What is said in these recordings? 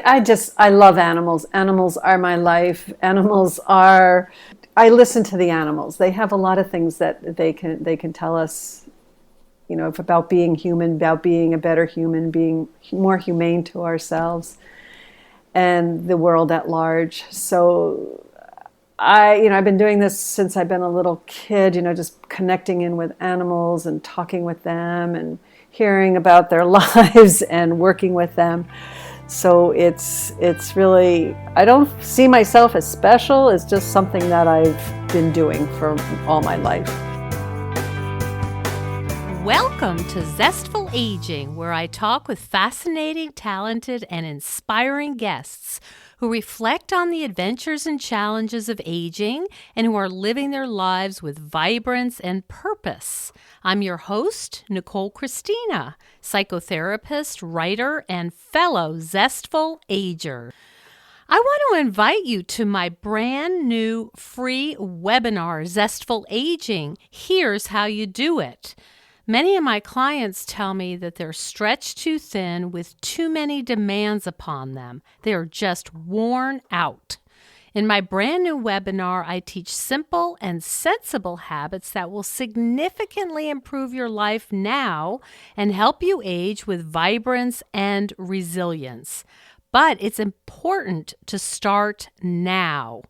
I love animals. Animals are my life. I listen to the animals. They have a lot of things that they can tell us, about being human, about being a better human, being more humane to ourselves and the world at large. So I've been doing this since I've been a little kid, just connecting in with animals and talking with them and hearing about their lives and working with them. So it's really, I don't see myself as special. It's just something that I've been doing for all my life. Welcome to Zestful Aging, where I talk with fascinating, talented, and inspiring guests who reflect on the adventures and challenges of aging and who are living their lives with vibrance and purpose. I'm your host, Nicole Christina, psychotherapist, writer, and fellow Zestful Ager. I want to invite you to my brand new free webinar, Zestful Aging. Here's how you do it. Many of my clients tell me that they're stretched too thin with too many demands upon them. They are just worn out. In my brand new webinar, I teach simple and sensible habits that will significantly improve your life now and help you age with vibrance and resilience. But it's important to start now.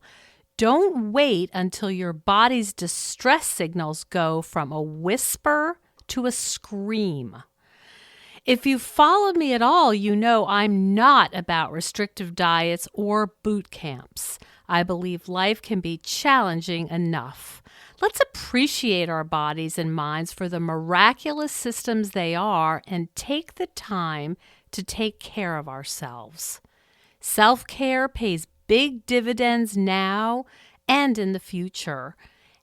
Don't wait until your body's distress signals go from a whisper to a scream. If you've followed me at all, you know I'm not about restrictive diets or boot camps. I believe life can be challenging enough. Let's appreciate our bodies and minds for the miraculous systems they are and take the time to take care of ourselves. Self-care pays big dividends now and in the future.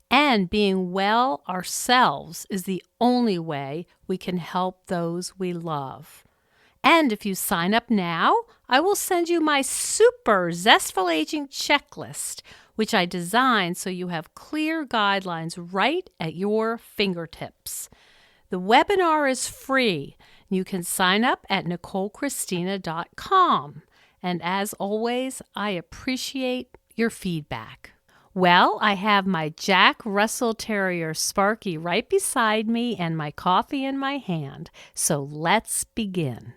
And being well ourselves is the only way we can help those we love. And if you sign up now, I will send you my super Zestful Aging checklist, which I designed so you have clear guidelines right at your fingertips. The webinar is free. You can sign up at NicoleChristina.com. And as always, I appreciate your feedback. Well, I have my Jack Russell Terrier Sparky right beside me and my coffee in my hand. So let's begin.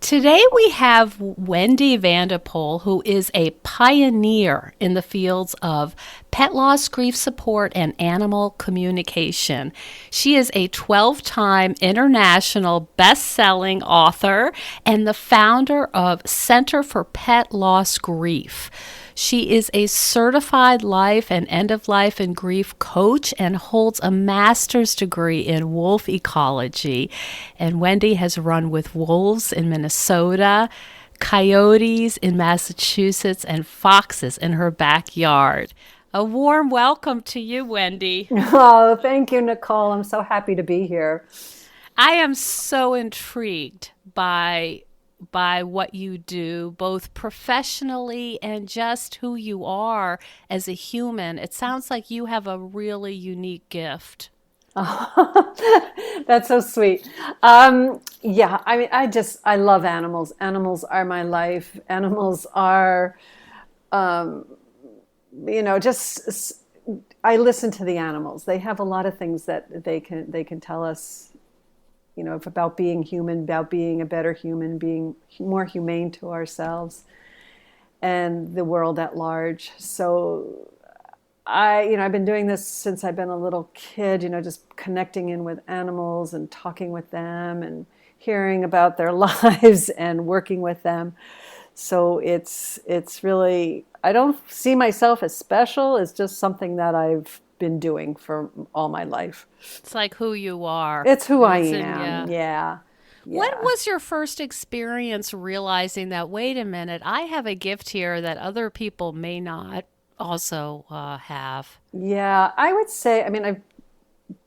Today we have Wendy Vanderpool, who is a pioneer in the fields of pet loss, grief support, and animal communication. She is a 12-time international best-selling author and the founder of Center for Pet Loss Grief. She is a certified life and end-of-life and grief coach and holds a master's degree in wolf ecology. And Wendy has run with wolves in Minnesota, coyotes in Massachusetts, and foxes in her backyard. A warm welcome to you, Wendy. Oh, thank you, Nicole. I'm so happy to be here. I am so intrigued by what you do, both professionally and just who you are as a human. It sounds like you have a really unique gift. Oh, that's so sweet. Yeah, I love animals. Animals are my life. Animals are, just, I listen to the animals. They have a lot of things that they can tell us, about being human, about being a better human, being more humane to ourselves and the world at large. So I've been doing this since I've been a little kid, just connecting in with animals and talking with them and hearing about their lives and working with them. So it's really, I don't see myself as special. It's just something that I've been doing for all my life. It's like who you are. It's who I am. Yeah. What was your first experience realizing that, wait a minute, I have a gift here that other people may not also have? Yeah, I would say,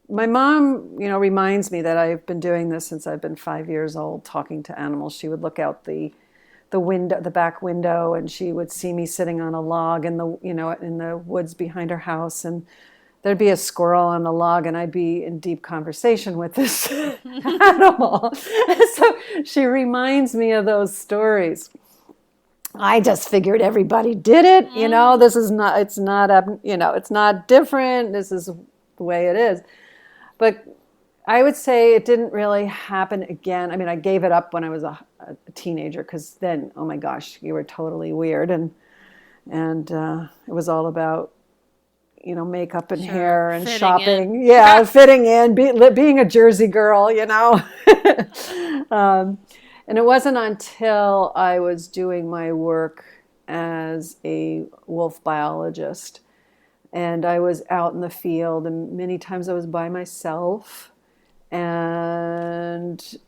my mom, reminds me that I've been doing this since I've been 5 years old, talking to animals. She would look out the window, the back window, and she would see me sitting on a log in the woods behind her house, and there'd be a squirrel on the log, and I'd be in deep conversation with this animal. So she reminds me of those stories. I just figured everybody did it. This is not, it's not, it's not different. This is the way it is. But I would say it didn't really happen again. I mean, I gave it up when I was a teenager, because then, oh my gosh, you were totally weird. And it was all about, makeup and hair and fitting shopping. in. Yeah, fitting in, being a Jersey girl, And it wasn't until I was doing my work as a wolf biologist, and I was out in the field, and many times I was by myself, and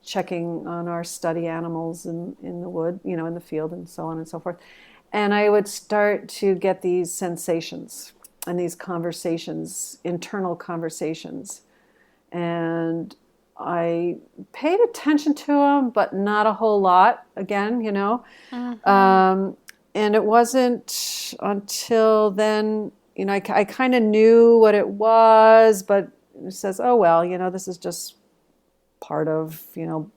checking on our study animals in the wood, in the field, and so on and so forth. And I would start to get these sensations and these conversations, internal conversations. And I paid attention to them, but not a whole lot, again, And it wasn't until then, I kind of knew what it was, but it says, oh, well, this is just part of,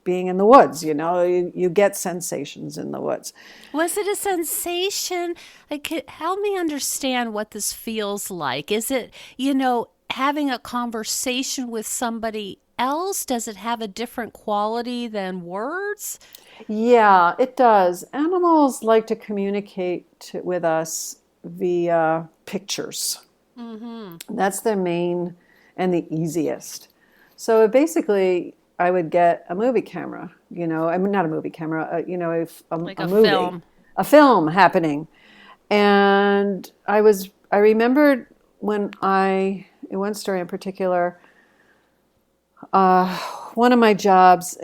being in the woods. You get sensations in the woods. Was it a sensation? Like, help me understand what this feels like. Is it, having a conversation with somebody else? Does it have a different quality than words? Yeah, it does. Animals like to communicate with us via pictures. That's their main and the easiest. So basically, I would get a movie camera, I mean, not a movie camera, Like a a movie, film. a film happening. And I remembered in one story in particular, one of my jobs,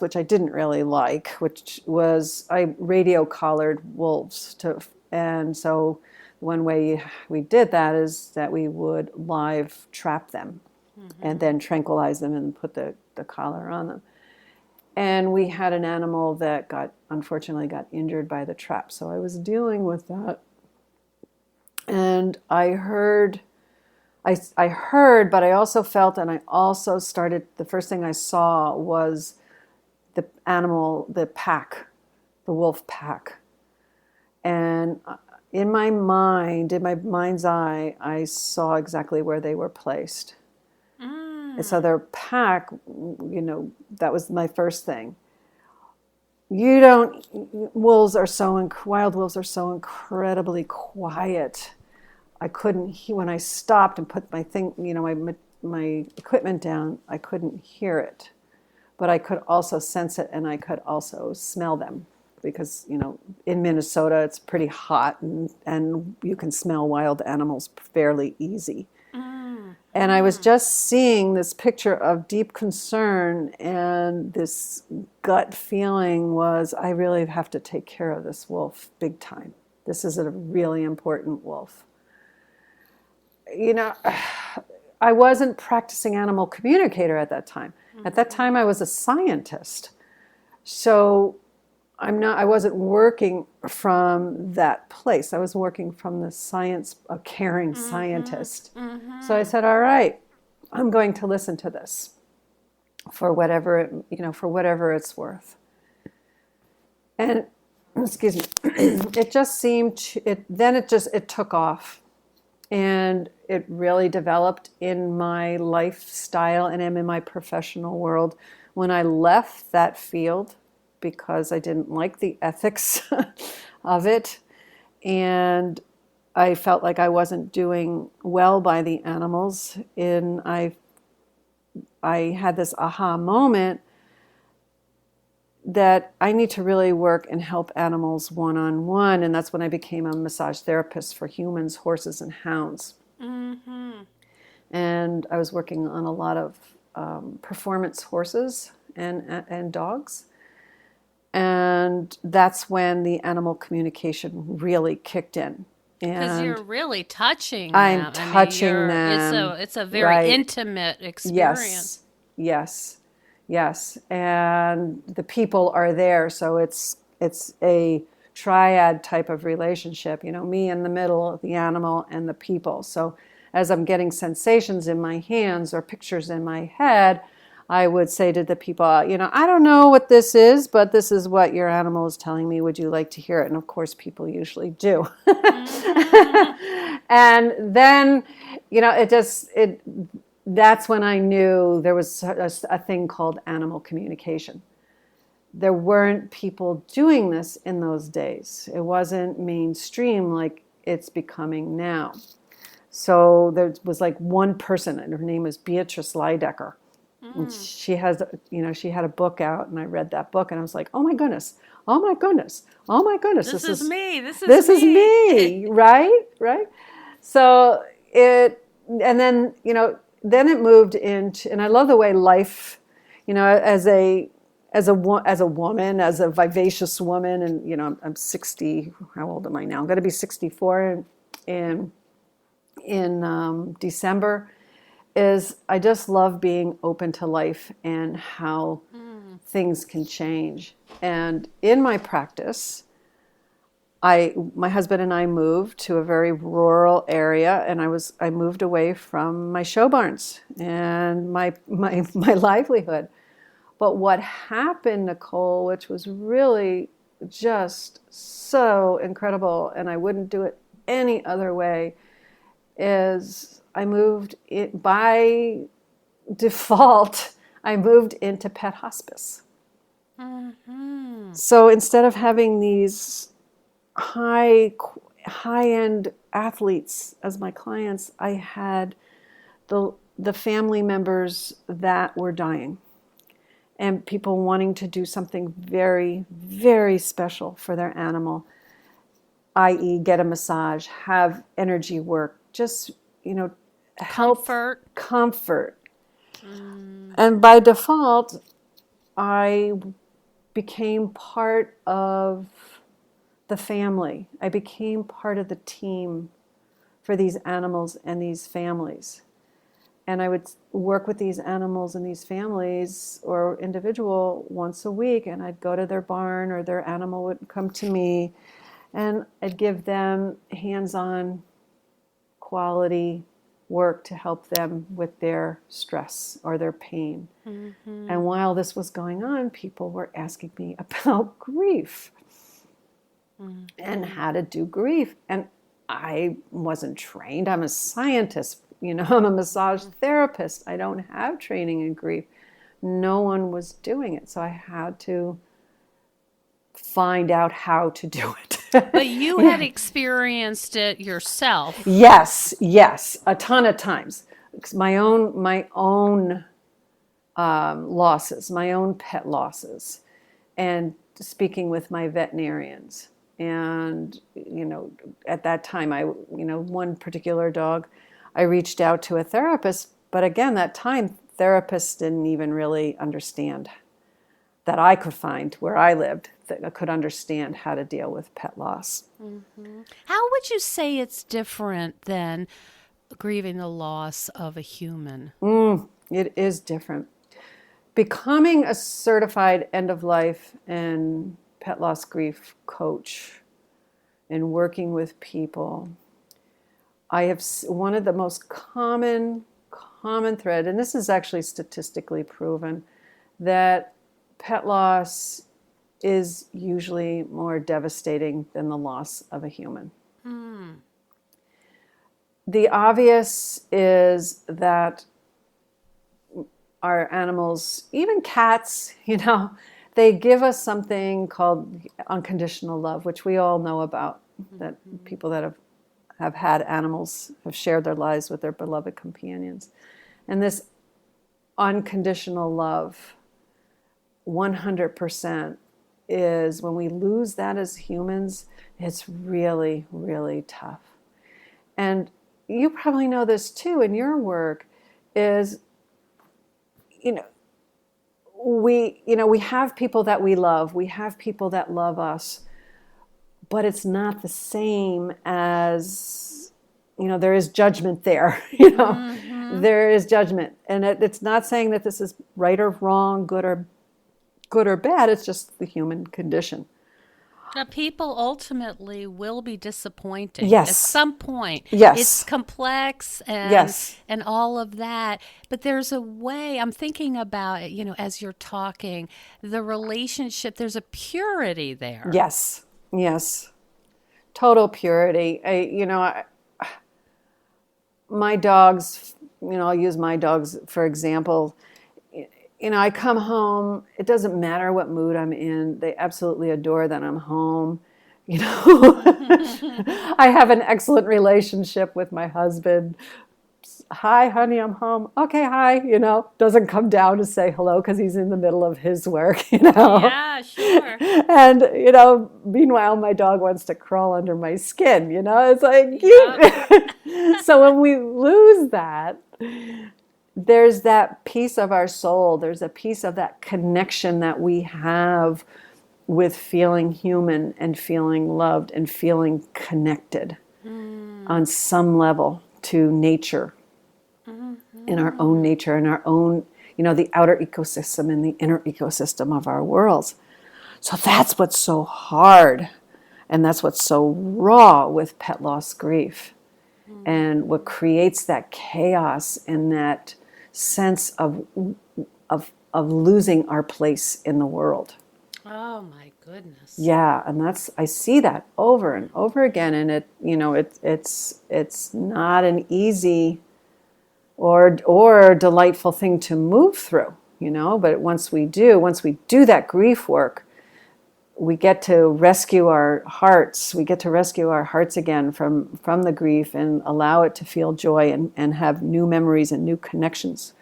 which I didn't really like, which was I radio collared wolves and so one way we did that is that we would live trap them and then tranquilize them and put the collar on them. And we had an animal that unfortunately got injured by the trap. So I was dealing with that. And I heard, but I also felt, and I also started, the first thing I saw was the animal, the pack, the wolf pack. And in my mind's eye, I saw exactly where they were placed. And so their pack, that was my first thing. Wild wolves are so incredibly quiet. I couldn't hear when I stopped and put my equipment down. I couldn't hear it, but I could also sense it, and I could also smell them, because in Minnesota it's pretty hot, and you can smell wild animals fairly easy. And I was just seeing this picture of deep concern, and this gut feeling was, I really have to take care of this wolf big time. This is a really important wolf. I wasn't practicing animal communicator at that time. At that time, I was a scientist. So I wasn't working from that place. I was working from the science, a caring scientist. So I said, all right, I'm going to listen to this for whatever it's worth. And excuse me, it just seemed it took off, and it really developed in my lifestyle and in my professional world. When I left that field, because I didn't like the ethics of it, and I felt like I wasn't doing well by the animals, and I had this aha moment that I need to really work and help animals one-on-one, and that's when I became a massage therapist for humans, horses, and hounds. And I was working on a lot of performance horses and dogs. And that's when the animal communication really kicked in. Because you're really touching I'm them. touching them. It's a very intimate experience. Yes. And the people are there, so it's a triad type of relationship. Me in the middle, the animal, and the people. So as I'm getting sensations in my hands or pictures in my head, I would say to the people, I don't know what this is, but this is what your animal is telling me. Would you like to hear it? And of course, people usually do. And then, that's when I knew there was a thing called animal communication. There weren't people doing this in those days. It wasn't mainstream like it's becoming now. So there was like one person, and her name was Beatrice Leidecker. And she had a book out, and I read that book, and I was like, oh my goodness, oh my goodness, oh my goodness. This is me. This is me, right? So and then, then it moved into, and I love the way life, as a woman, as a vivacious woman, and, I'm 60, how old am I now? I'm going to be 64 in December. Is I just love being open to life and how things can change. And in my practice, my husband and I moved to a very rural area, and I moved away from my show barns and my livelihood. But what happened, Nicole, which was really just so incredible, and I wouldn't do it any other way, is I moved it by default. I moved into pet hospice. So instead of having these high-end athletes as my clients, I had the family members that were dying, and people wanting to do something very, very special for their animal, i.e. get a massage, have energy work, just, help. Comfort. And by default, I became part of the family. I became part of the team for these animals and these families. And I would work with these animals and these families or individual once a week, and I'd go to their barn, or their animal would come to me, and I'd give them hands-on quality work to help them with their stress or their pain. And while this was going on, people were asking me about grief and how to do grief. And I wasn't trained. I'm a scientist, I'm a massage therapist. I don't have training in grief. No one was doing it. So I had to find out how to do it. But you had experienced it yourself. Yes, a ton of times. My own losses, my own pet losses, and speaking with my veterinarians. And, at that time, one particular dog, I reached out to a therapist, but again, that time, therapists didn't even really understand that I could find where I lived, that I could understand how to deal with pet loss. How would you say it's different than grieving the loss of a human? It is different. Becoming a certified end-of-life and pet loss grief coach and working with people, I have one of the most common thread, and this is actually statistically proven, that pet loss is usually more devastating than the loss of a human. The obvious is that our animals, even cats, they give us something called unconditional love, which we all know about, that people that have had animals have shared their lives with their beloved companions. And this unconditional love, 100%, is when we lose that as humans, it's really, really tough. And you probably know this too in your work, is, we have people that we love, we have people that love us, but it's not the same as, there is judgment there, there is judgment. And it's not saying that this is right or wrong, good or bad, it's just the human condition. People ultimately will be disappointing at Yes, some point. It's yes, complex yes, and all of that, but there's a way. I'm thinking about it, as you're talking, the relationship. There's a purity there. yes, yes. Total purity. My dogs, I'll use my dogs for example. I come home, it doesn't matter what mood I'm in. They absolutely adore that I'm home. You know, I have an excellent relationship with my husband. Hi, honey, I'm home. Okay, hi. Doesn't come down to say hello because he's in the middle of his work, Yeah, sure. And, meanwhile, my dog wants to crawl under my skin, It's like, Yep. so when we lose that, there's that piece of our soul, there's a piece of that connection that we have with feeling human and feeling loved and feeling connected on some level to nature, in our own nature, in our own, the outer ecosystem and the inner ecosystem of our worlds. So that's what's so hard. And that's what's so raw with pet loss grief. And what creates that chaos and that sense of losing our place in the world. Oh my goodness. Yeah, and I see that over and over again, and it's not an easy or delightful thing to move through, but once we do that grief work, we get to rescue our hearts. We get to rescue our hearts again from the grief and allow it to feel joy and have new memories and new connections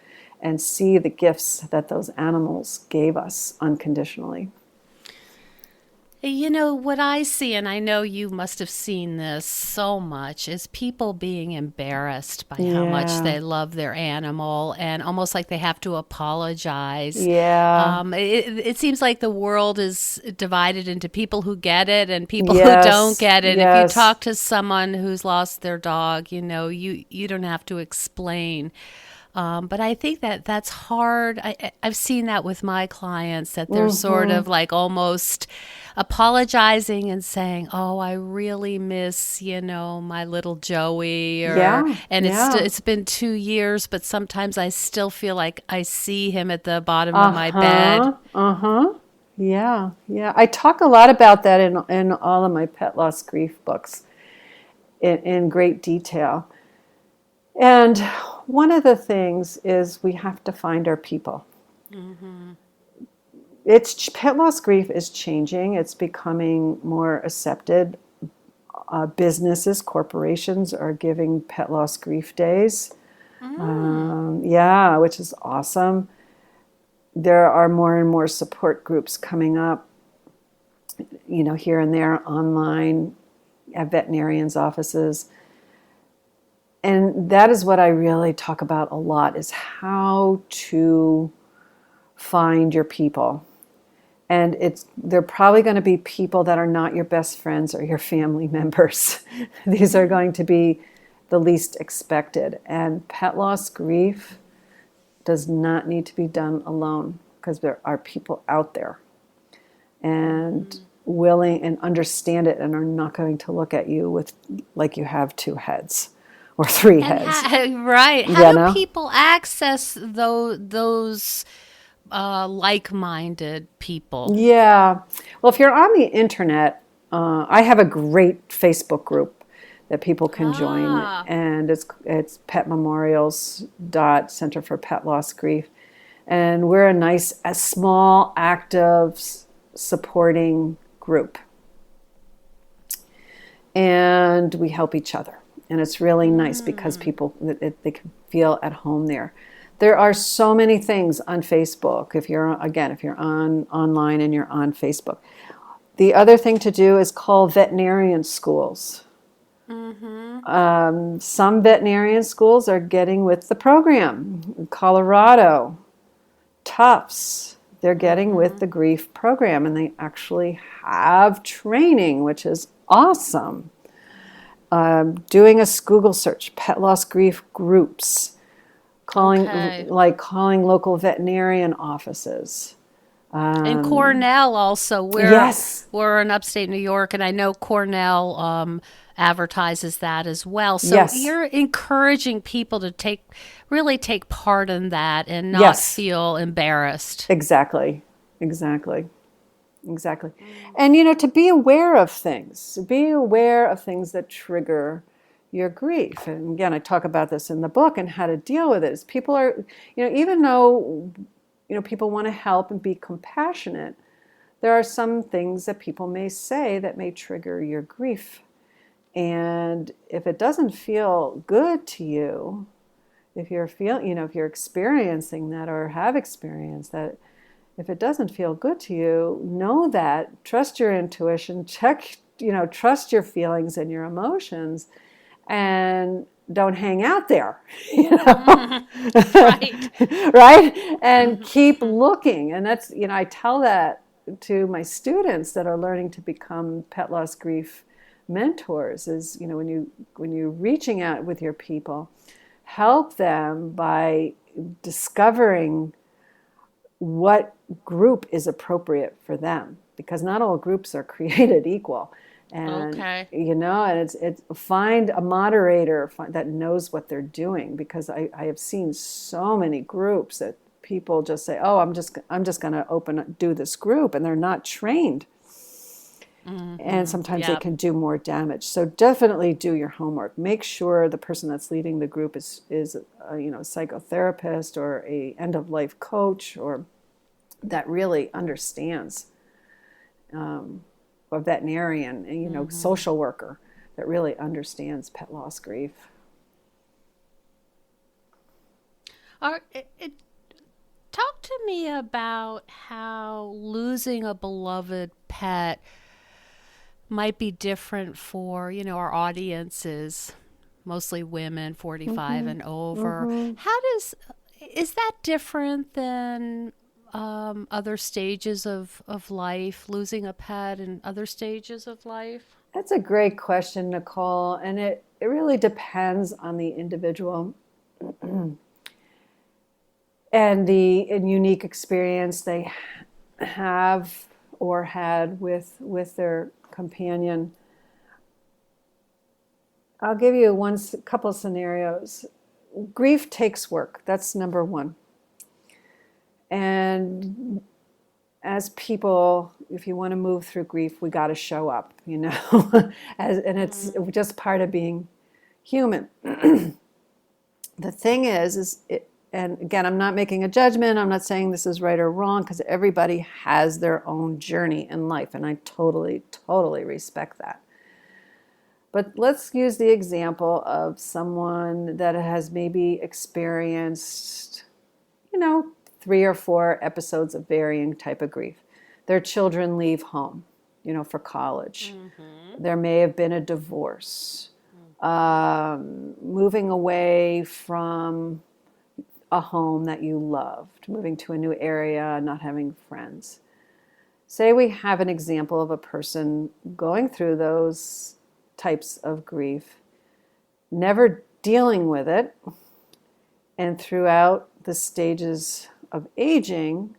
and see the gifts that those animals gave us unconditionally. What I see, and I know you must have seen this so much, is people being embarrassed by how much Yeah. they love their animal and almost like they have to apologize. Yeah. It seems like the world is divided into people who get it and people who don't Yes. get it. If you Yes. talk to someone who's lost their dog, you don't have to explain. But I think that's hard. I've seen that with my clients, that they're sort Mm-hmm. of like almost apologizing and saying, "Oh, I really miss, my little Joey," Yeah. and Yeah. it's been 2 years, but sometimes I still feel like I see him at the bottom of my bed. Uh-huh. Uh-huh. Yeah. Yeah. I talk a lot about that in all of my pet loss grief books in great detail. And one of the things is we have to find our people. It's pet loss grief is changing. It's becoming more accepted. Businesses, corporations are giving pet loss grief days. Mm. Yeah, which is awesome. There are more and more support groups coming up, here and there online at veterinarians' offices. And that is what I really talk about a lot, is how to find your people. And they're probably going to be people that are not your best friends or your family members. These are going to be the least expected. And pet loss grief does not need to be done alone, because there are people out there and willing and understand it and are not going to look at you with like you have two heads or three And heads. right, how You do know? people access those like-minded people? Yeah. Well, if you're on the internet, I have a great Facebook group that people can join, Ah. and it's Pet Memorials dot Center for Pet Loss Grief, and we're a small, active, supporting group, and we help each other, and it's really nice because people they can feel at home there. There are so many things on Facebook. If you're on online and you're on Facebook, the other thing to do is call veterinarian schools. Some veterinarian schools are getting with the program. Colorado, Tufts, they're getting with the grief program, and they actually have training, which is awesome. Doing a Google search, pet loss grief groups, calling Okay. calling local veterinarian offices. And Cornell also. Yes, We're in upstate New York, and I know Cornell advertises that as well. So yes, you're encouraging people to really take part in that and not yes, feel embarrassed. exactly, exactly. Exactly. And, to be aware of things, that trigger your grief. And again, I talk about this in the book and how to deal with it. Is people are, even though, people want to help and be compassionate, there are some things that people may say that may trigger your grief. And if it doesn't feel good to you, if if you're experiencing that or have experienced that, if it doesn't feel good to you, know that, trust your intuition, trust your feelings and your emotions, and don't hang out there, Right. right? And keep looking. And that's, I tell that to my students that are learning to become pet loss grief mentors is, when you're reaching out with your people, help them by discovering what group is appropriate for them, because not all groups are created equal. And Okay. and it's find a moderator that knows what they're doing, because I have seen so many groups that people just say, oh, I'm just going to do this group, and they're not trained, and sometimes they Yep. can do more damage. So definitely do your homework. Make sure the person that's leading the group is a psychotherapist or a end of life coach, or that really understands, a veterinarian, and social worker that really understands pet loss grief. Are, talk to me about how losing a beloved pet might be different for, our audiences, mostly women 45 and over. Is that different than other stages of life, losing a pet and other stages of life? That's a great question, Nicole, and it really depends on the individual and the unique experience they have or had with their companion. I'll give you couple scenarios. Grief takes work. That's number one. And as people, if you want to move through grief, we got to show up, and it's just part of being human. The thing is and again, I'm not making a judgment. I'm not saying this is right or wrong, because everybody has their own journey in life, and I totally, totally respect that. But let's use the example of someone that has maybe experienced, 3 or 4 episodes of varying type of grief. Their children leave home, for college. There may have been a divorce, moving away from a home that you loved, moving to a new area, not having friends. Say we have an example of a person going through those types of grief, never dealing with it, and throughout the stages of aging,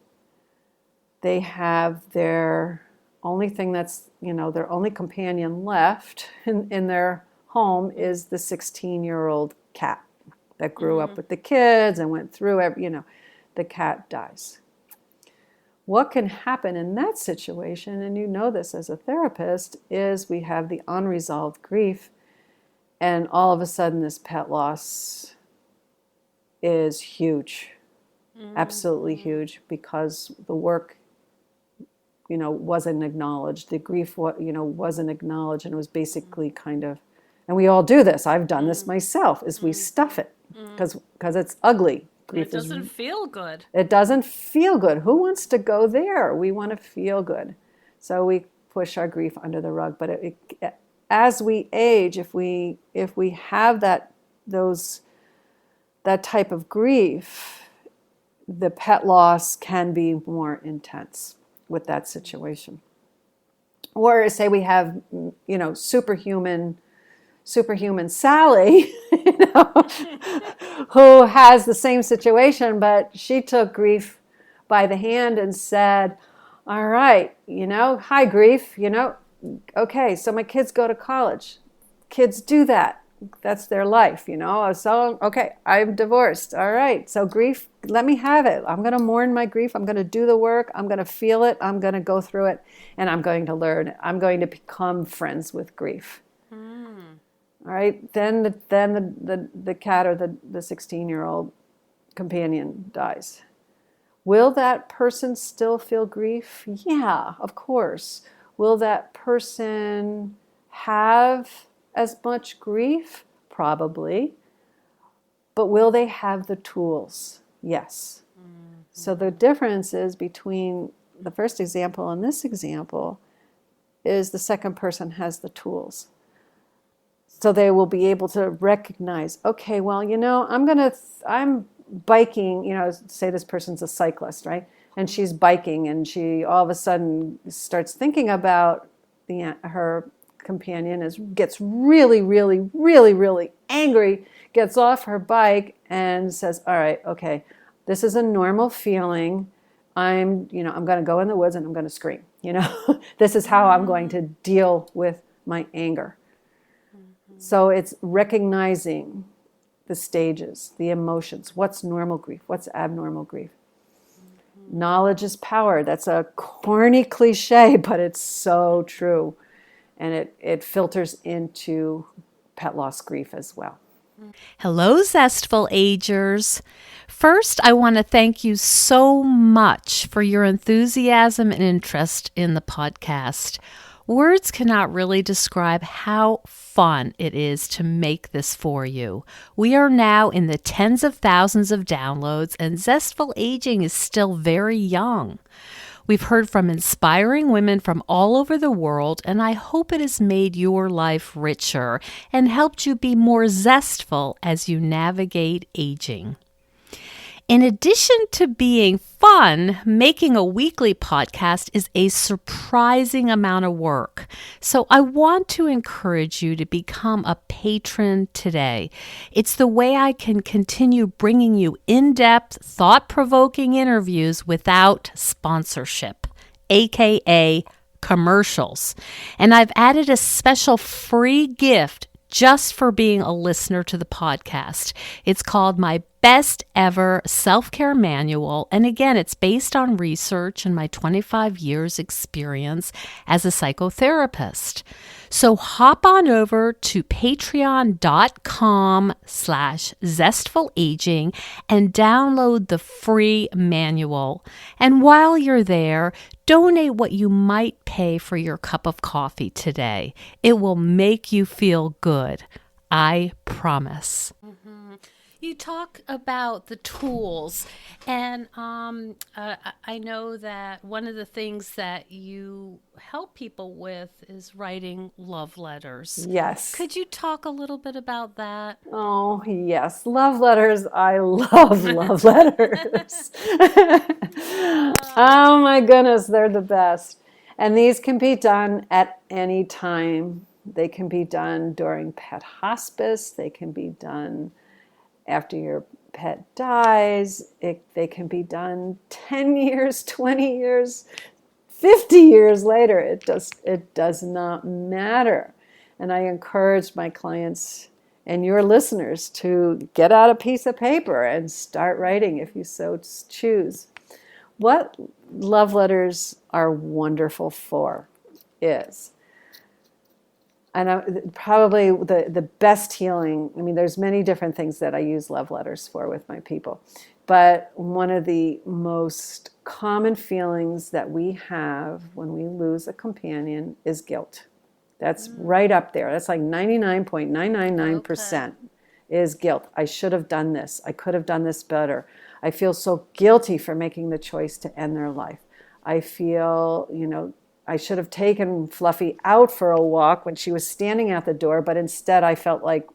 they have their only thing that's, their only companion left in their home is the 16-year-old cat that grew up with the kids and went through the cat dies. What can happen in that situation, and you know this as a therapist, is we have the unresolved grief, and all of a sudden this pet loss is huge, absolutely huge, because the work, wasn't acknowledged. The grief, wasn't acknowledged, and it was basically kind of, and we all do this. I've done this myself. Is we stuff it because it's ugly. Grief It doesn't feel good. It doesn't feel good. Who wants to go there? We want to feel good, so we push our grief under the rug. But as we age, if we have that type of grief, the pet loss can be more intense with that situation. Or say we have, superhuman Sally, who has the same situation, but she took grief by the hand and said, all right, hi, grief, okay, so my kids go to college. Kids do that. That's their life, So, okay, I'm divorced. All right, so grief, let me have it. I'm going to mourn my grief. I'm going to do the work. I'm going to feel it. I'm going to go through it, and I'm going to learn. I'm going to become friends with grief. All right, then the cat or the 16-year-old companion dies. Will that person still feel grief? Yeah, of course. Will that person have as much grief? Probably. But will they have the tools? Yes. Mm-hmm. So the difference is between the first example and this example is the second person has the tools. So they will be able to recognize, okay, well, I'm biking, say this person's a cyclist, right? And she's biking and she all of a sudden starts thinking about her companion, gets really, really, really, really angry, gets off her bike and says, all right, okay, this is a normal feeling. I'm going to go in the woods and I'm going to scream. This is how I'm going to deal with my anger. So it's recognizing the stages, the emotions. What's normal grief? What's abnormal grief? Mm-hmm. Knowledge is power. That's a corny cliche, but it's so true. And it filters into pet loss grief as well. Hello, Zestful Agers. First, I want to thank you so much for your enthusiasm and interest in the podcast. Words cannot really describe how fun it is to make this for you. We are now in the tens of thousands of downloads, and Zestful Aging is still very young. We've heard from inspiring women from all over the world, and I hope it has made your life richer and helped you be more zestful as you navigate aging. In addition to being fun, making a weekly podcast is a surprising amount of work. So I want to encourage you to become a patron today. It's the way I can continue bringing you in-depth, thought-provoking interviews without sponsorship, aka commercials. And I've added a special free gift just for being a listener to the podcast. It's called My Best Ever Self-Care Manual. And again, it's based on research and my 25 years experience as a psychotherapist. So hop on over to patreon.com/zestfulaging and download the free manual. And while you're there, donate what you might pay for your cup of coffee today. It will make you feel good. I promise. Mm-hmm. You talk about the tools, and I know that one of the things that you help people with is writing love letters. Yes. Could you talk a little bit about that? Oh, yes. Love letters. I love love letters. Oh, my goodness. They're the best. And these can be done at any time. They can be done during pet hospice. They can be done after your pet dies. They can be done 10 years, 20 years, 50 years later. It does not matter. And I encourage my clients and your listeners to get out a piece of paper and start writing if you so choose. What love letters are wonderful for is, and probably the best healing, there's many different things that I use love letters for with my people. But one of the most common feelings that we have when we lose a companion is guilt. That's right up there. That's like 99.999% is guilt. I should have done this. I could have done this better. I feel so guilty for making the choice to end their life. I feel, I should have taken Fluffy out for a walk when she was standing at the door, but instead I felt like,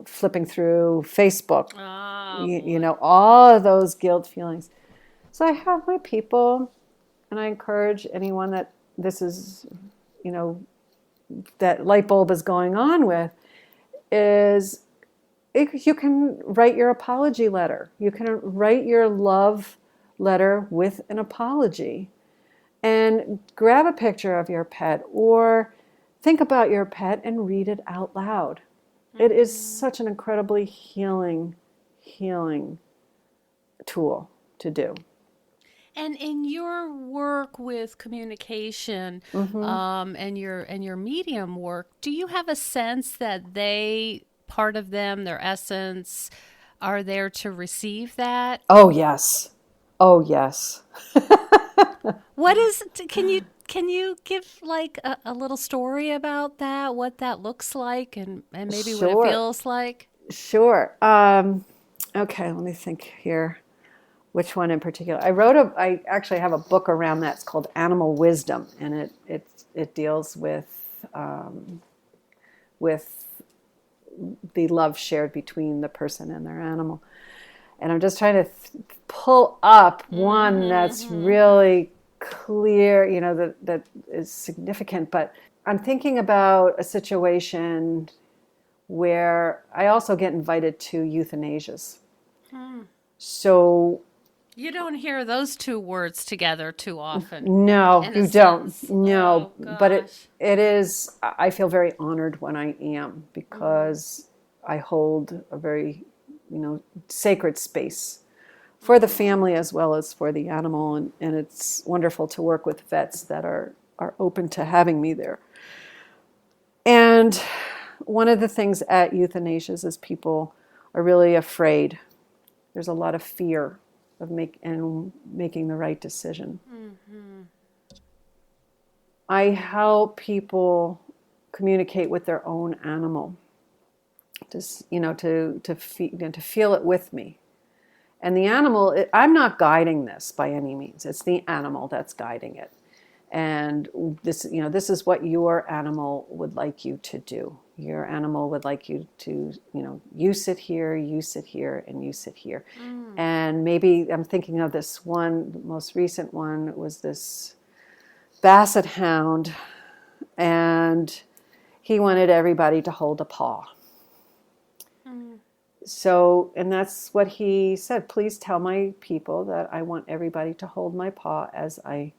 flipping through Facebook, all of those guilt feelings. So I have my people, and I encourage anyone that this is, that light bulb is going on with, you can write your apology letter. You can write your love letter with an apology. And grab a picture of your pet or think about your pet and read it out loud. It is such an incredibly healing tool to do. And in your work with communication, and your medium work, do you have a sense that part of them, their essence, are there to receive that? Oh, yes. Oh, yes. What is? Can you give like a little story about that? What that looks like, and maybe what it Sure. feels like? Sure. Okay, let me think here. Which one in particular? I actually have a book around that. It's called Animal Wisdom, and it deals with the love shared between the person and their animal. And I'm just trying to pull up one that's really clear, that is significant. But I'm thinking about a situation where I also get invited to euthanasias. So You don't hear those two words together too often, no, in a you don't. sense. No, Oh but gosh. it is. I feel very honored when I am because I hold a very, sacred space for the family as well as for the animal, and it's wonderful to work with vets that are open to having me there. And one of the things at euthanasias is people are really afraid. There's a lot of fear of making the right decision. I help people communicate with their own animal, to feel it with me. And the animal, I'm not guiding this by any means. It's the animal that's guiding it. And this is what your animal would like you to do. Your animal would like you to, you sit here, and you sit here. And maybe I'm thinking of this one, the most recent one was this basset hound, and he wanted everybody to hold a paw. So, and that's what he said, please tell my people that I want everybody to hold my paw as I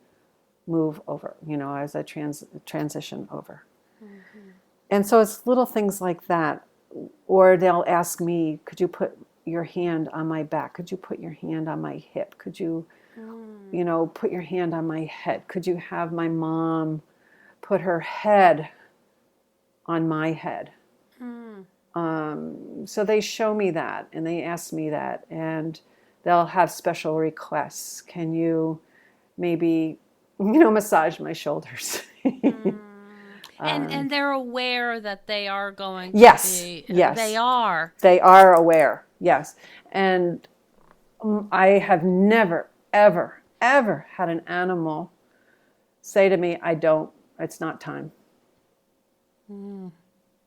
move over, as I transition over. And so it's little things like that. Or they'll ask me, could you put your hand on my back? Could you put your hand on my hip? Could you, put your hand on my head? Could you have my mom put her head on my head? So they show me that and they ask me that, and they'll have special requests. Can you maybe, massage my shoulders? And they're aware that they are going to Yes, be. yes. They are. They are aware, yes. And I have never, ever, ever had an animal say to me, it's not time.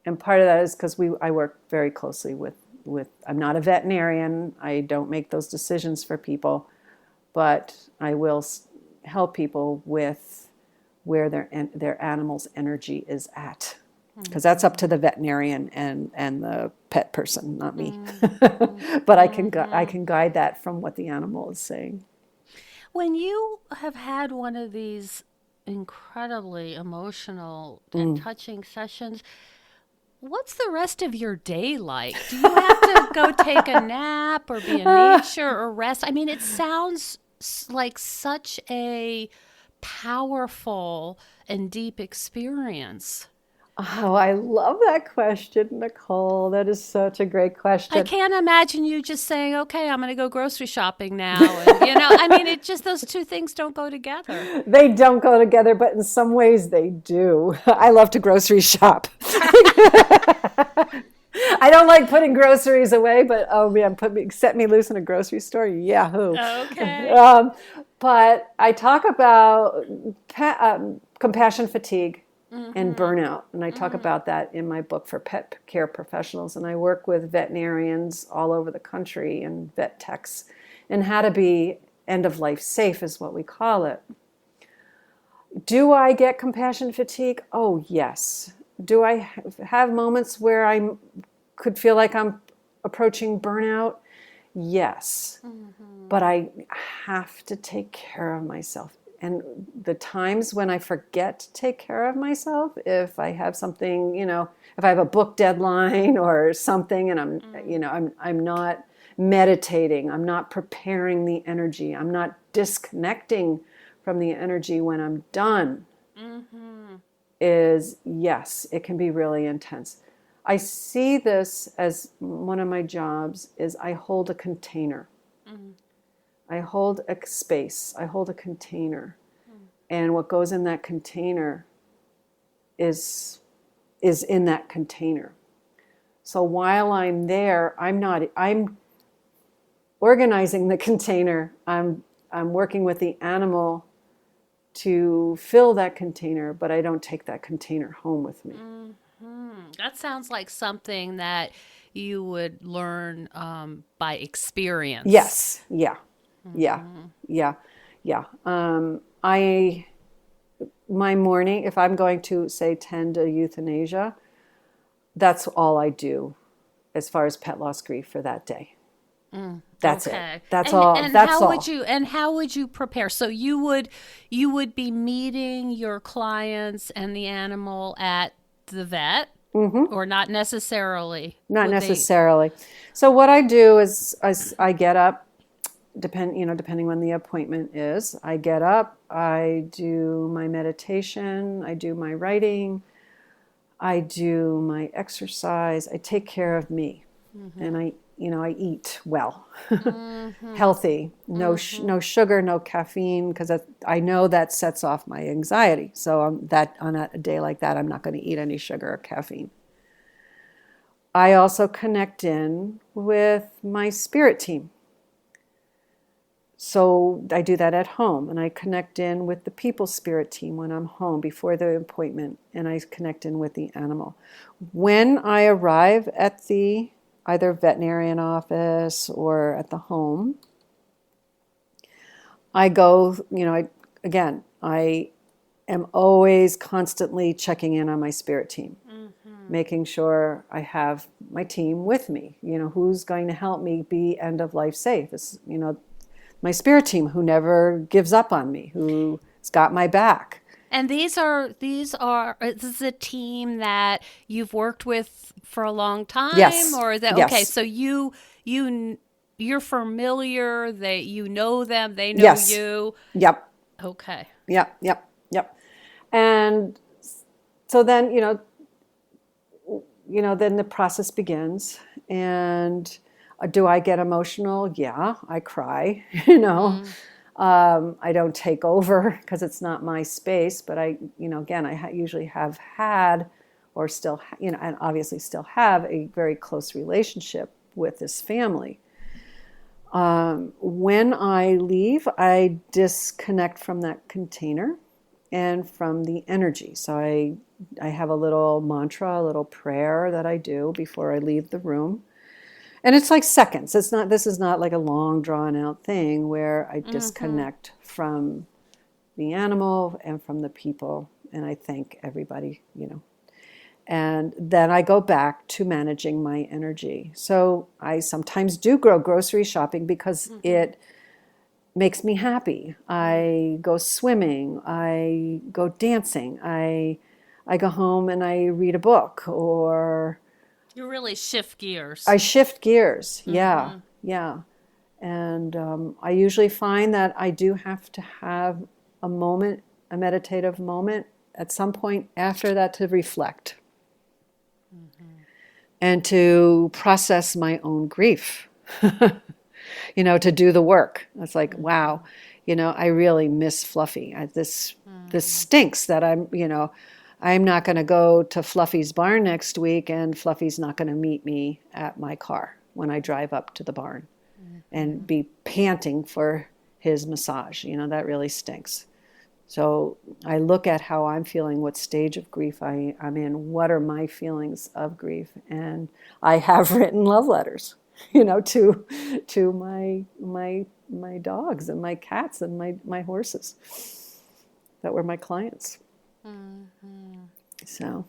And part of that is because I work very closely with, I'm not a veterinarian. I don't make those decisions for people, but I will help people with where their animal's energy is at. Because that's up to the veterinarian and the pet person, not me. But I can guide that from what the animal is saying. When you have had one of these incredibly emotional and touching sessions, what's the rest of your day like? Do you have to go take a nap or be in nature or rest? I mean, it sounds like such a powerful and deep experience. Oh, I love that question, Nicole. That is such a great I question. can't imagine you just saying, okay, I'm going to go grocery shopping now. And, I mean, those two things don't go together. They don't go together, but in some ways they do. I love to grocery shop. I don't like putting groceries away, but oh man, set me loose in a grocery store, yahoo! Okay. But I talk about compassion fatigue and burnout, and I talk about that in my book for pet care professionals. And I work with veterinarians all over the country and vet techs, and how to be end of life safe is what we call it. Do I get compassion fatigue? Oh yes. Do I have moments where I could feel like I'm approaching burnout? Yes. but I have to take care of myself. And the times when I forget to take care of myself, if I have something, if I have a book deadline or something, and I'm not meditating, I'm not preparing the energy, I'm not disconnecting from the energy when I'm done, is, yes, it can be really intense. I see this as one of my jobs is I hold a container. I hold a space, I hold a container. And what goes in that container is in that container. So while I'm there, I'm organizing the container. I'm working with the animal to fill that container, but I don't take that container home with me. That sounds like something that you would learn by experience. Yes. Yeah. Yeah. Yeah. Yeah. My morning, if I'm going to say tend to euthanasia, that's all I do as far as pet loss grief for that day. That's it. That's all. And That's how all. would you prepare? So you would be meeting your clients and the animal at the vet, or not necessarily? Not Would they? necessarily. So what I do is I get up, depending when the appointment is. I get up, I do my meditation, I do my writing, I do my exercise, I take care of me, and I eat well, healthy, no sugar, no caffeine, because I know that sets off my anxiety. So on a day like that, I'm not going to eat any sugar or caffeine. I also connect in with my spirit team. So I do that at home, and I connect in with the people spirit team when I'm home before the appointment, and I connect in with the animal. When I arrive at the either veterinarian office or at the home, I go, I am always constantly checking in on my spirit team, making sure I have my team with me, who's going to help me be end of life safe. It's, my spirit team who never gives up on me, who's got my back. And this is a team that you've worked with for a long time? Yes. Or that, Yes. okay, so you're familiar, you know them, they know Yes. you. Yep. Okay. Yep. And so then, then the process begins. And do I get emotional? Yeah, I cry, I don't take over because it's not my space, but I usually have had or still, and obviously still have a very close relationship with this family. When I leave, I disconnect from that container and from the energy. So I have a little mantra, a little prayer that I do before I leave the room. And it's like seconds. This is not like a long drawn out thing where I disconnect from the animal and from the people, and I thank everybody, And then I go back to managing my energy. So I sometimes do go grocery shopping because it makes me happy. I go swimming, I go dancing, I go home and I read a book, or You really shift gears. I shift gears. Yeah. And I usually find that I do have to have a meditative moment at some point after that to reflect and to process my own grief, to do the work. It's like, wow, I really miss Fluffy. This stinks that I'm not going to go to Fluffy's barn next week, and Fluffy's not going to meet me at my car when I drive up to the barn and be panting for his massage. That really stinks. So I look at how I'm feeling, what stage of grief I'm in, what are my feelings of grief, and I have written love letters, to my dogs and my cats and my horses that were my clients. So,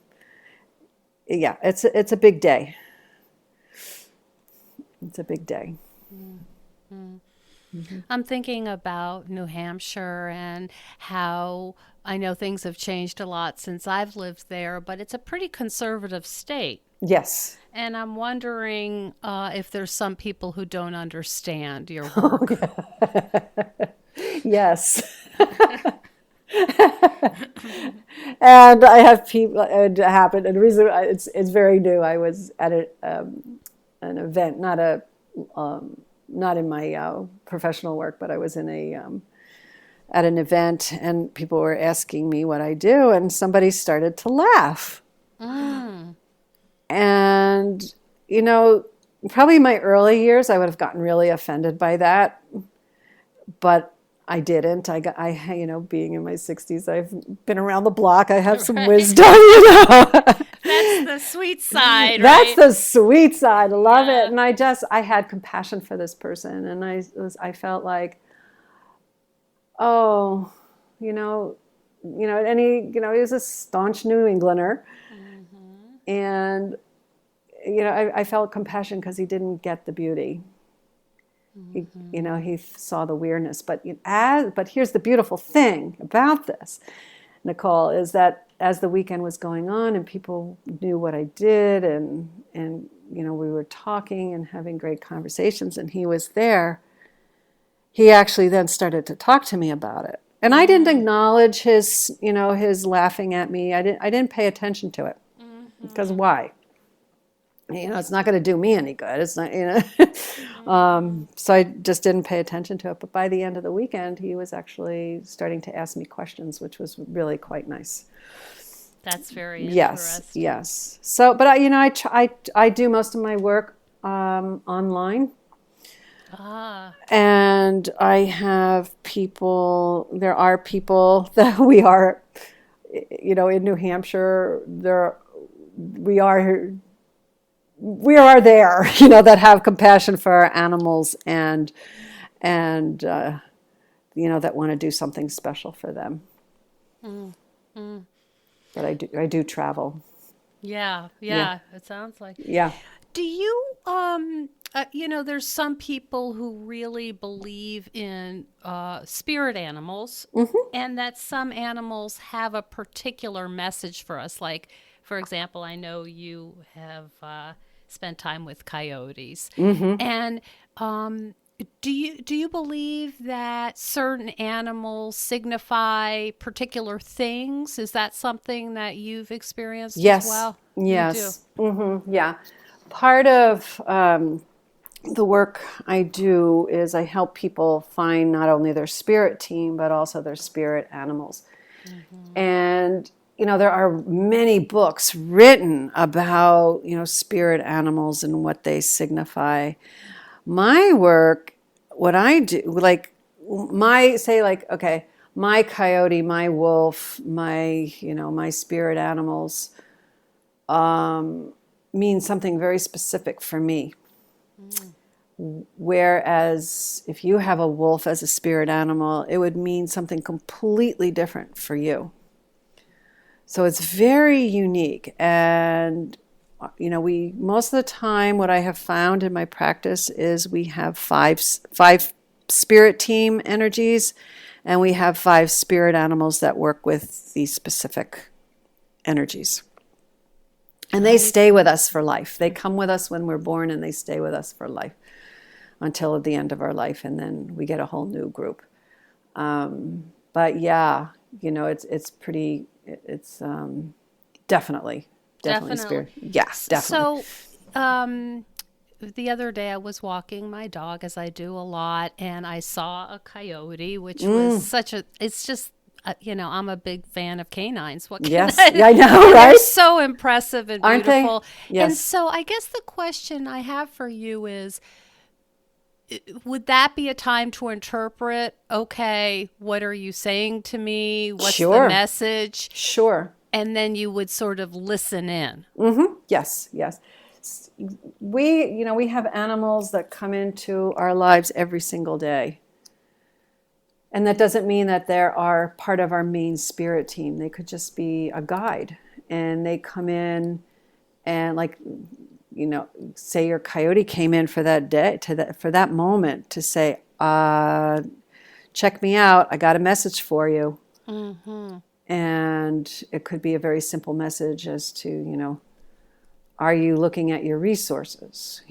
yeah, it's a big day. It's a big day. I'm thinking about New Hampshire and how I know things have changed a lot since I've lived there, but it's a pretty conservative state. Yes. And I'm wondering if there's some people who don't understand your Oh, work. yes. And I have people. It happened, and the reason it's very new. I was at an event, not in my professional work, but I was in at an event, and people were asking me what I do, and somebody started to laugh. Mm. And probably in my early years, I would have gotten really offended by that, but I didn't. Being in my 60s, I've been around the block. I have some Right. wisdom, That's the sweet side, That's right? the sweet side. I love Yeah. it. And I had compassion for this person, and I felt like, oh, and he was a staunch New Englander, and I felt compassion because he didn't get the beauty. He saw the weirdness. But here's the beautiful thing about this, Nicole, is that as the weekend was going on and people knew what I did, and we were talking and having great conversations, and he was there, he actually then started to talk to me about it. And I didn't acknowledge his laughing at me. I didn't pay attention to it. Because why? It's not going to do me any good. It's not, so I just didn't pay attention to it. But by the end of the weekend, he was actually starting to ask me questions, which was really quite nice. That's very Yes, interesting. yes. So, but I do most of my work online. And I have people. There are people that we are, in New Hampshire. We are there, that have compassion for our animals and that want to do something special for them. But I do travel. Yeah, Yeah. it sounds like. Yeah. Do you, there's some people who really believe in spirit animals, and that some animals have a particular message for us. Like, for example, I know you have spent time with coyotes, and do you believe that certain animals signify particular things? Is that something that you've experienced Yes. as well? Yes. You Yeah. Part of the work I do is I help people find not only their spirit team, but also their spirit animals. And, there are many books written about, spirit animals and what they signify. My work, what I do, like okay, my coyote, my wolf, my spirit animals mean something very specific for me. Whereas if you have a wolf as a spirit animal, it would mean something completely different for you. So it's very unique. And, we, most of the time, what I have found in my practice is we have five spirit team energies, and we have 5 spirit animals that work with these specific energies. And they stay with us for life. They come with us when we're born, and they stay with us for life until the end of our life, and then we get a whole new group. But yeah, it's pretty. It's definitely spirit. Yes, definitely. So, the other day I was walking my dog, as I do a lot, and I saw a coyote, which was it's just, I'm a big fan of canines. What can Yes, I, yeah, I know, and right? they're so impressive and Aren't they? beautiful. Yes. And so I guess the question I have for you is, would that be a time to interpret, okay, what are you saying to me? What's the Sure. message? Sure. And then you would sort of listen in. Yes, yes. We have animals that come into our lives every single day. And that doesn't mean that they are part of our main spirit team. They could just be a guide. And they come in and, like, say your coyote came in for that day, for that moment to say, check me out, I got a message for you. Mm-hmm. And it could be a very simple message as to, are you looking at your resources?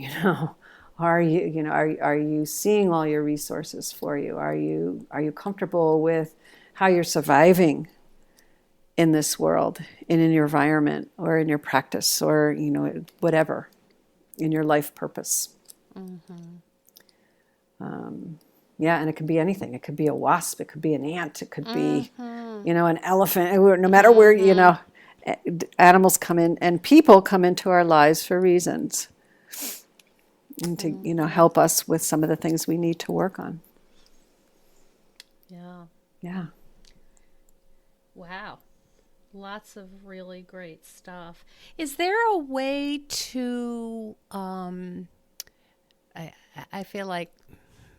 Are you seeing all your resources for you? Are you comfortable with how you're surviving in this world, and in your environment, or in your practice, or whatever, in your life purpose? Mm-hmm. Yeah, and it could be anything. It could be a wasp. It could be an ant. It could be, Mm-hmm. an elephant. No matter where, animals come in, and people come into our lives for reasons, and to, help us with some of the things we need to work on. Yeah. Yeah. Wow. Lots of really great stuff. Is there a way to, I feel like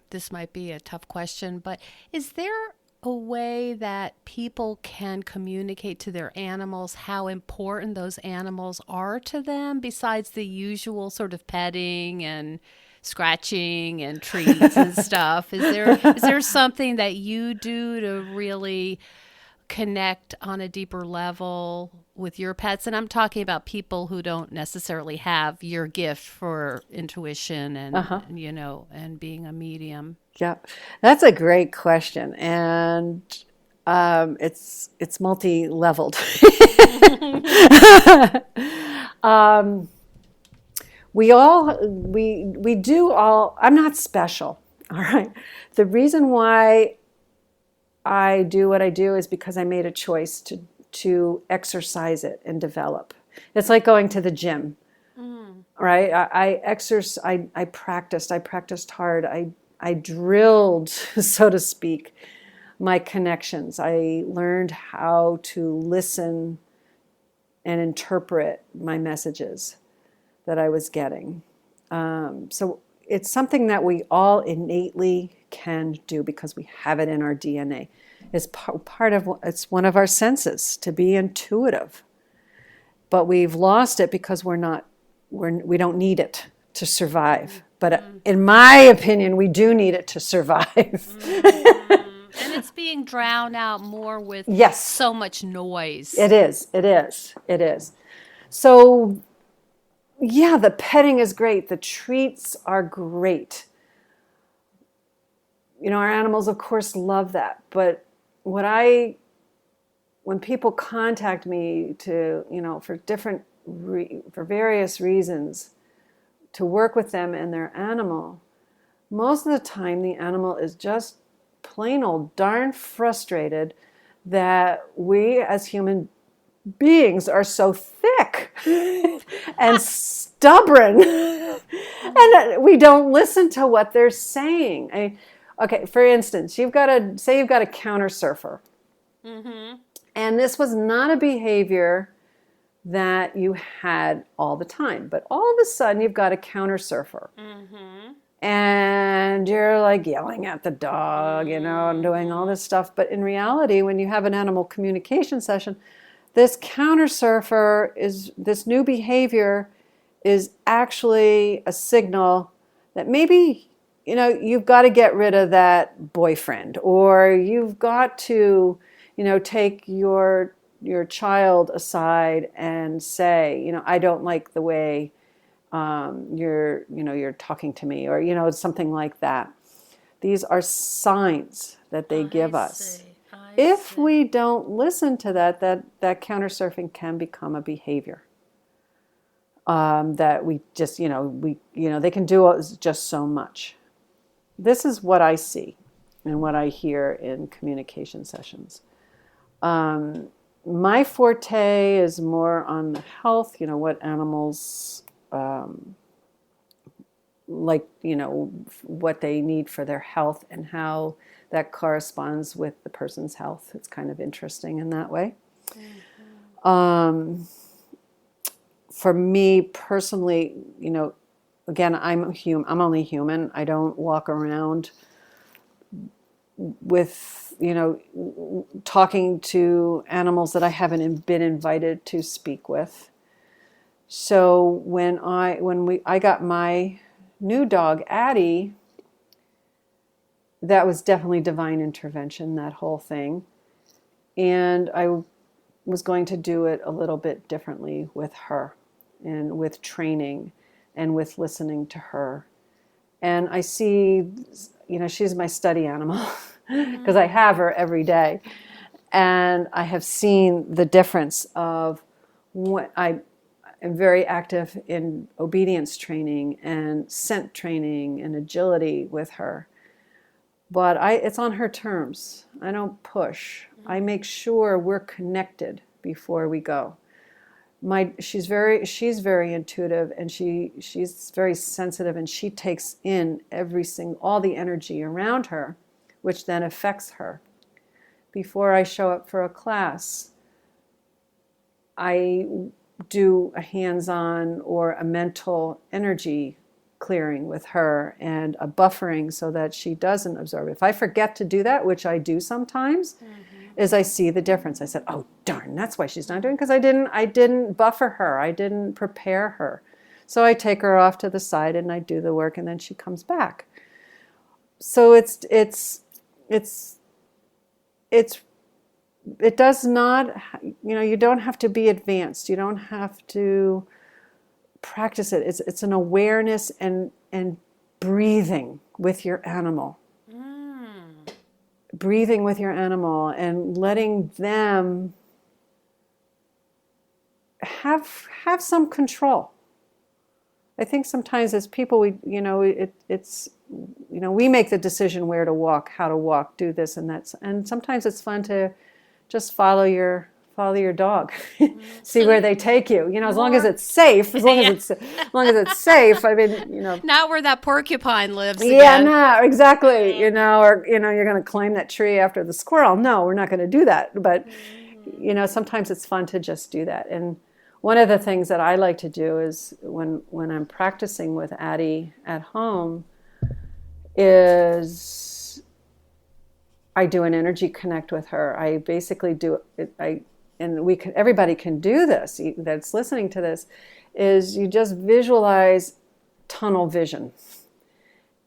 this might be a tough question, but is there a way that people can communicate to their animals how important those animals are to them besides the usual sort of petting and scratching and treats and stuff? Is there something that you do to really connect on a deeper level with your pets? And I'm talking about people who don't necessarily have your gift for intuition and, Uh-huh. and being a medium. Yeah, that's a great question, and it's multi-leveled. We do all. I'm not special. All right. The reason why I do what I do is because I made a choice to exercise it and develop. It's like going to the gym, right? I practiced hard. I drilled, so to speak, my connections. I learned how to listen and interpret my messages that I was getting. So it's something that we all innately can do because we have it in our DNA. It's it's one of our senses to be intuitive, but we've lost it because we don't need it to survive. But in my opinion, we do need it to survive. And it's being drowned out more with Yes, so much noise. it is. It is. It is. So, yeah, the petting is great. The treats are great. Our animals, of course, love that. But when people contact me to, for various reasons, to work with them and their animal, most of the time the animal is just plain old darn frustrated that we as human beings are so thick and stubborn and we don't listen to what they're saying. Okay, for instance, you've got a counter surfer. Mm-hmm. And this was not a behavior that you had all the time, but all of a sudden you've got a counter surfer. Mm-hmm. And you're like yelling at the dog, and doing all this stuff. But in reality, when you have an animal communication session, this counter surfer this new behavior is actually a signal that maybe, you've got to get rid of that boyfriend, or you've got to, take your child aside and say, I don't like the way you're talking to me, or something like that. These are signs that they give us. If we don't listen to that counter surfing can become a behavior that we just they can do just so much. This is what I see and what I hear in communication sessions. My forte is more on the health, what animals like, what they need for their health and how that corresponds with the person's health. It's kind of interesting in that way. Mm-hmm. For me personally, again, I'm only human. I don't walk around with, talking to animals that I haven't been invited to speak with. So when I got my new dog, Addie, that was definitely divine intervention, that whole thing. And I was going to do it a little bit differently with her and with training and with listening to her. And I see, she's my study animal because I have her every day. And I have seen the difference of what I'm very active in obedience training and scent training and agility with her. But it's on her terms. I don't push. I make sure we're connected before we go. She's very intuitive, and she's very sensitive, and she takes in all the energy around her, which then affects her. Before I show up for a class, I do a hands-on or a mental energy clearing with her and a buffering so that she doesn't absorb. If I forget to do that, which I do sometimes, is I see the difference. I said, oh darn, that's why she's not doing, because I didn't buffer her. I didn't prepare her. So I take her off to the side and I do the work, and then she comes back. So it does not, you don't have to be advanced. You don't have to practice it. It's an awareness and breathing with your animal. Breathing with your animal and letting them have some control. I think sometimes as people, we make the decision where to walk, how to walk, do this and that. And sometimes it's fun to just follow your dog, see where they take you. As long as it's safe. As long as it's safe. I mean, Not where that porcupine lives. Yeah, again. no, exactly. Or you're going to climb that tree after the squirrel. No, we're not going to do that. But sometimes it's fun to just do that. And one of the things that I like to do is when I'm practicing with Addie at home is I do an energy connect with her. I basically do it. Everybody can do this. That's listening to this, is you just visualize tunnel vision.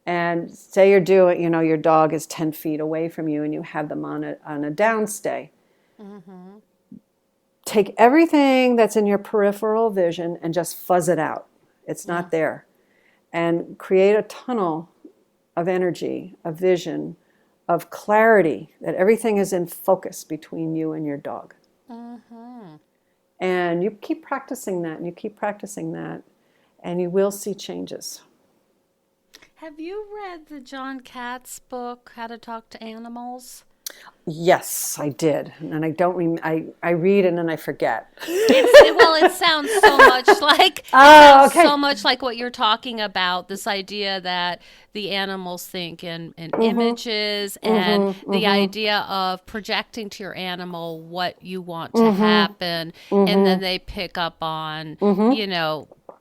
And say you're doing, your dog is 10 feet away from you, and you have them on a downstay. Mm-hmm. Take everything that's in your peripheral vision and just fuzz it out. It's not there. And create a tunnel of energy, of vision, of clarity, that everything is in focus between you and your dog. Mm-hmm. And you keep practicing that, and you keep practicing that, and you will see changes. Have you read the John Katz book, How to Talk to Animals? Yes, I did, and I don't. I read and then I forget. It sounds so much like so much like what you're talking about. This idea that the animals think in images, and the idea of projecting to your animal what you want to happen, and then they pick up on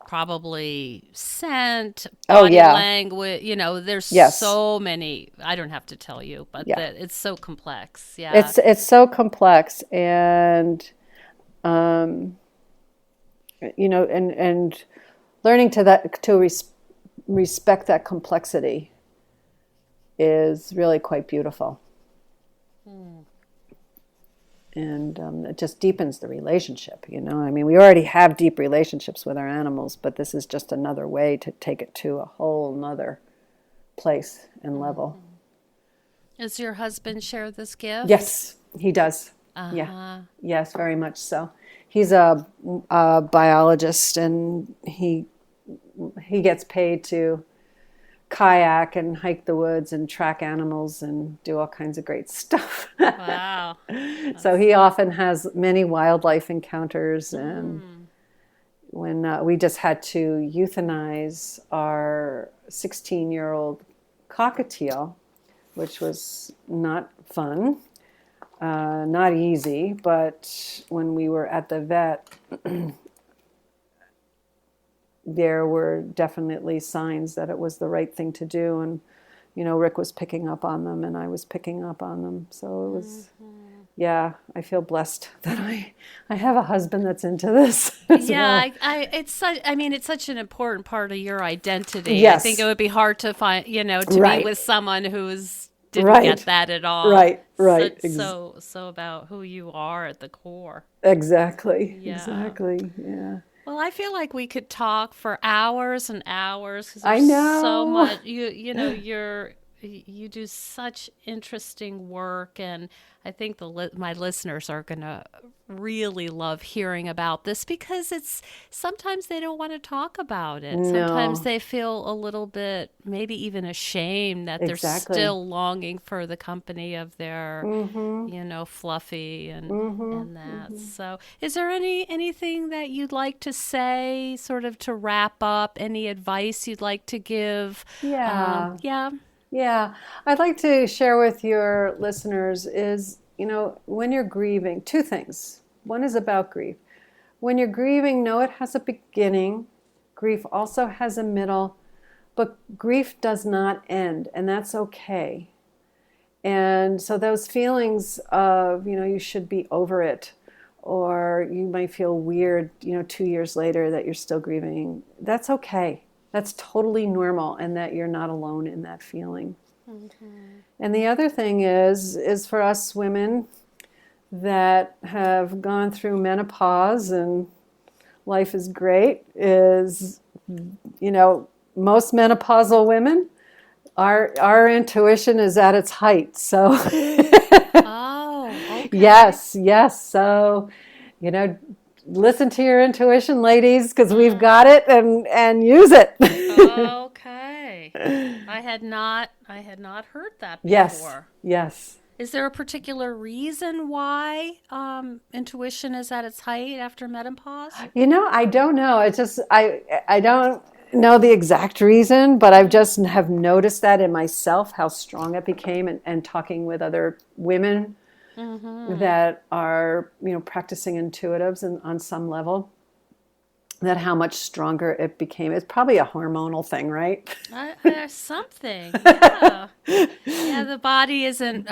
probably scent, body language. There's so many. I don't have to tell you, but it's so complex. Yeah, it's so complex, and and learning to respect that complexity is really quite beautiful. And it just deepens the relationship, I mean, we already have deep relationships with our animals, but this is just another way to take it to a whole nother place and level. Does your husband share this gift? Yes, he does. Yeah. Yes, very much so. He's a biologist, and he gets paid to kayak and hike the woods and track animals and do all kinds of great stuff. Wow. So he often has many wildlife encounters, and when we just had to euthanize our 16-year-old cockatiel, which was not fun, not easy, but when we were at the vet, there were definitely signs that it was the right thing to do. And, Rick was picking up on them, and I was picking up on them. So yeah, I feel blessed that I have a husband that's into this as Yeah, well. it's such an important part of your identity. I think it Yes, would be hard to find, to be right, with someone who's didn't get right, that at all. right, right. So about who you are at the core. Exactly, Yeah. exactly. Yeah, Well, I feel like we could talk for hours and hours because I there's so know. much you do such interesting work, and I think my listeners are going to really love hearing about this because it's sometimes they don't want to talk about it. Sometimes No, they feel a little bit maybe even ashamed that they're exactly. still longing for the company of their Mm-hmm. fluffy Mm-hmm. and that. Mm-hmm. So, is there anything that you'd like to say, sort of to wrap up? Any advice you'd like to give? Yeah. Yeah. Yeah. I'd like to share with your listeners is, when you're grieving, two things. One is about grief. When you're grieving, know it has a beginning. Grief also has a middle, but grief does not end, and that's okay. And so those feelings of, you should be over it, or you might feel weird, 2 years later that you're still grieving, that's okay. That's totally normal, and that you're not alone in that feeling. Mm-hmm. And the other thing is for us women that have gone through menopause and life is great, is, most menopausal women, our intuition is at its height. So Oh, okay. yes, yes. So, you know, listen to your intuition, ladies, because we've Mm, got it, and use it. okay. I had not heard that Yes, before. yes. Is there a particular reason why intuition is at its height after menopause? I don't know. It's just I don't know the exact reason, but I've Mm-hmm. just have noticed that in myself how strong it became, and talking with other women Mm-hmm. that are, practicing intuitives and on some level, that how much stronger it became. It's probably a hormonal thing, right? Something, yeah. Yeah, the body isn't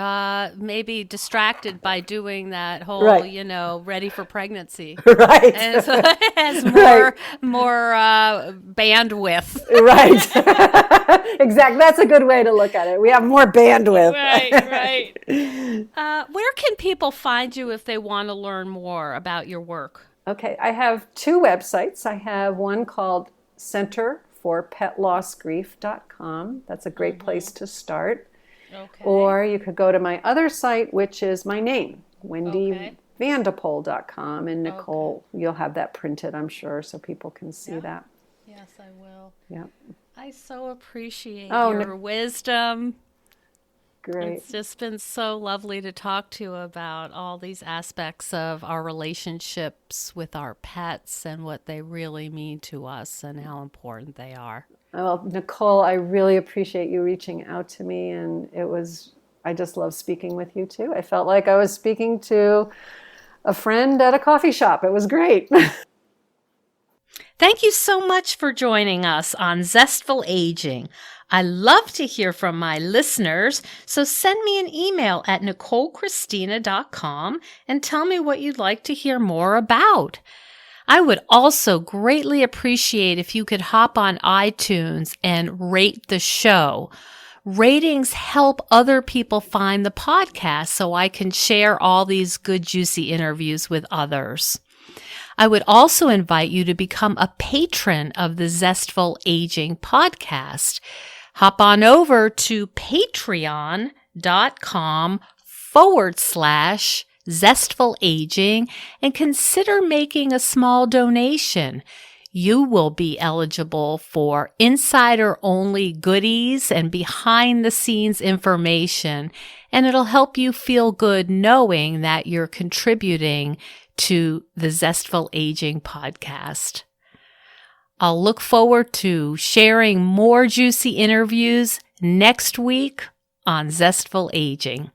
maybe distracted by doing that whole, Right. ready for pregnancy. Right. And so it has Right. more bandwidth. Right. Exactly. That's a good way to look at it. We have more bandwidth. Right. Where can people find you if they want to learn more about your work? Okay, I have two websites. I have one called centerforpetlossgrief.com. That's a great Mm-hmm. place to start. Okay. Or you could go to my other site, which is my name, Okay. wendyvandepol.com. And Okay. Nicole, you'll have that printed, I'm sure, so people can see Yeah. that. Yes, I will. Yeah. I so appreciate Oh, your wisdom. great. It's just been so lovely to talk to you about all these aspects of our relationships with our pets and what they really mean to us and how important they are. Well, Nicole, I really appreciate you reaching out to me. And I just love speaking with you too. I felt like I was speaking to a friend at a coffee shop. It was great. Thank you so much for joining us on Zestful Aging. I love to hear from my listeners, so send me an email at NicoleChristina.com and tell me what you'd like to hear more about. I would also greatly appreciate if you could hop on iTunes and rate the show. Ratings help other people find the podcast so I can share all these good, juicy interviews with others. I would also invite you to become a patron of the Zestful Aging podcast. Hop on over to patreon.com/Zestful Aging and consider making a small donation. You will be eligible for insider-only goodies and behind-the-scenes information, and it'll help you feel good knowing that you're contributing to the Zestful Aging podcast. I'll look forward to sharing more juicy interviews next week on Zestful Aging.